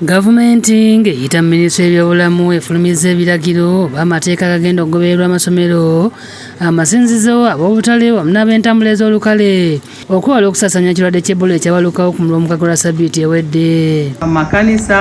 Gavumenti ng'eyita minisitule y'ebyobulamu efulumiza ebiragiro oba amateeka agagenda okugobererwa amasomero, amasinzizo, ab'obutale wamu n'ab'entambula ez'olukale okwewala okusaasaanya ekirwadde ky'Ebola ekyabalukawo ku muluka gwa Ssabbiiti ewedde. Amakanisa,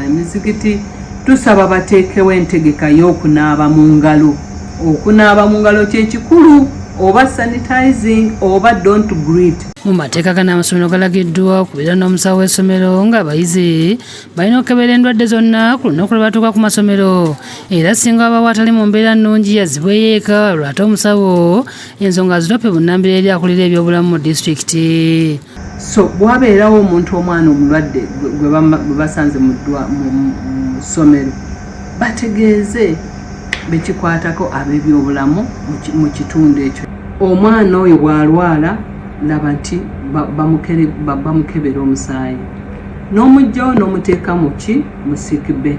emizikiti tusaba bateekewo entegeka y'okunaaba mu ngalo. Okunaaba mu ngalo kye kikulu, oba sanitizing oba don't greet. Mu mateeka gano amasomero galagiddwa okubeera n'omusawo w'essomero ng'abayizi balina okukebera endwadde zonna ku lunaku lwe batuuka ku masomero, era singa waba watali mu mbeera nnungi yazibweyo eka lwate omusawo ensonga azitope bunnambiro eri akulira ebyobulamu mu disitulikiti. So bwabeerawo omuntu omwana omulwadde gwe basanze mu ssomero bategeeze bekikwatako ab'ebyobulamu mu kitundu ekyo. Omwana oyo bw'alwala laba nti bamukebera omusaayi n'omugjawo n'omuteeka mu siikibbe.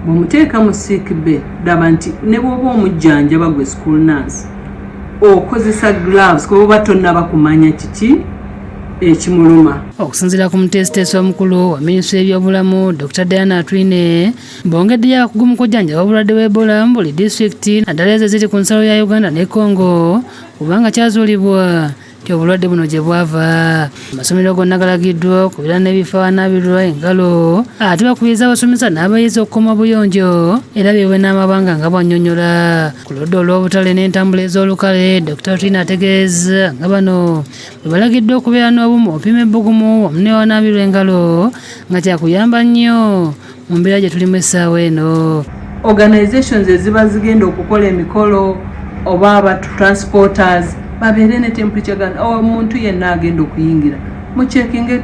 Bw'omuteeka mu siikibbe laba nti ne bw'oba omujjanjaba gwe school nurse okozesa gloves kuba oba tonnaba kumanya kiki ekimuluma. Okusinziira ku muteesiteesi omukulu wa minisitule y'ebyobulamu Dr. Diana Atwine, bongeddeyo abakugu mu kujjanjaba obulwadde bw'Ebola mu buli disitulikiti naddala ezo eziri ku nsalo ya Uganda ne Congo kubanga kyazuulibwa nti obulwadde buno gye bwava. Amasomero gonna galagiddwa okubeera n'ebifo awanaabirwa engalo ate bakubiriza abasomesa n'abayizi okukoma buyonjo era beewe n'amabanga nga bwannyonnyola. Ku ludda olw'obutale n'entambula ez'olukale, Dr. Atwine ategeeza nga bano bwe balagiddwa okubeera n'obumu opima ebbugumu wamu n'ewanaabirwa engalo nga kyakuyamba nnyo mu mbeera gye tulimu essaawa eno. Organizations eziba zigenda okukola emikolo oba transporters babeere ne temperature gun. Omuntu yenna agenda okuyingira mucekinge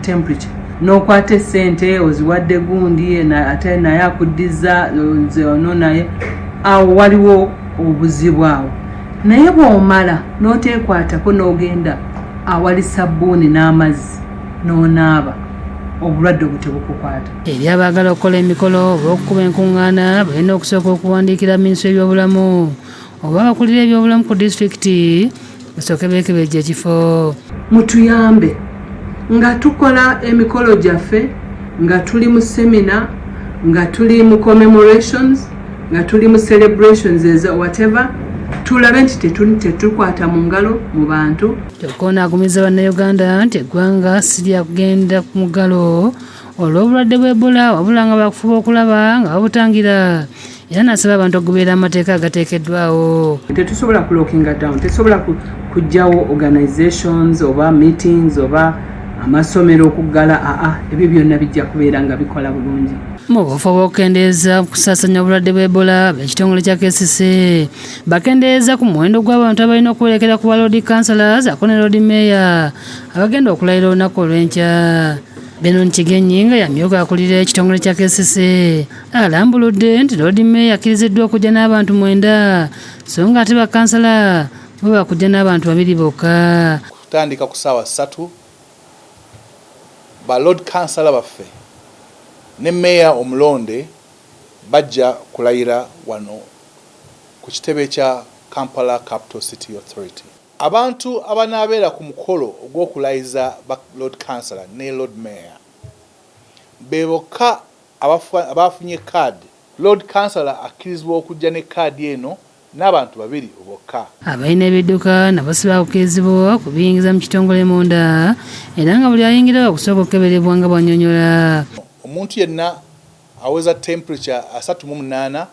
temperature, n'okwata essente oziwadde gundi ate naye akuddiza nze ono naye awo waliwo obuzibu awo. Naye bw'omala n'oteekwatako n'ogenda awali sabbuuni n'amazzi n'onaaba obulwadde obwo tebukukwata. Eri abaagala okukola emikolo oba okukuba enkuŋŋaana balina okusooka okuwandiikira minisitule y'ebyobulamu oba abakulira ebyobulamu ku disitulikiti basooke beekebejja ekifo. Mutuyambe nga tukola emikolo gyaffe, nga tuli mu semina, nga tuli mu commemorations, nga tuli mu celebrations whatever, tulabe nti tetukwata mu ngalo mu bantu. Kyokka agumiza bannayuganda nti eggwanga si lya kugenda mu ngalo olw'obulwadde bw'Ebola wabula nga bakufuba okulaba nga babutangira. Era n'asaba abantu okugoberera amateeka agateekeddwawo. Tetusobola kulookinga down, tetusobola kuggyawo organizations oba meetings oba amasomero okuggala. Ebyo byonna bijja kubeera nga bikola bulungi. Mu bufo bw'okukendeeza kusaasaanya obulwadde bw'Ebola ekitongole kya KCC bakendeeza ku muwendo gw'abantu abalina okuwerekera ku Lord Councillors ako ne Lord Mayor abagenda okulayira olunaku olw'enkya. Benon Kigenyi nga yamyuka akulira ekitongole kya KCC alambuludde nti Lord Mayor akkiriziddwa okujja n'abantu 9 so nga ate bakansala bo bakujja n'abantu 2 bokka. Kutandika ku ssaawa 3 ba Lord Councillor baffe ne Mayor omulonde bajja kulayira wano ku kitebe kya Kampala Capital City Authority. Abantu abanaabeera ku mukolo ogw'okulayiza ba Lord Councillor ne Lord Mayor be bokka abafunye kaadi. Lord Councillor akkirizibwa okujja ne kaadi eno n'abantu 2 bokka. Abalina ebidduka nabo si bakukirizibwa kubiyingiza mu kitongole munda era nga buli ayingira okusooka okukeberebwa nga bwannyonnyola. Omuntu yenna aweza temperature 38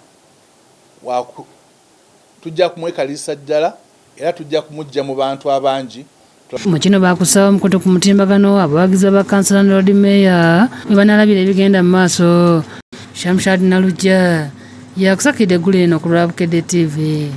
tujja kumwekalisa ddala era tujja kumujja mu bantu abangi. Mu kino bakusaba omukoto ku mutimbagano abawagizi ba Kansala ne Lord Mayor bwe banaalabira ebigenda mu maaso. Shamshad Nalujja yakusakidde eggulu eno ku Lwabukedde TV.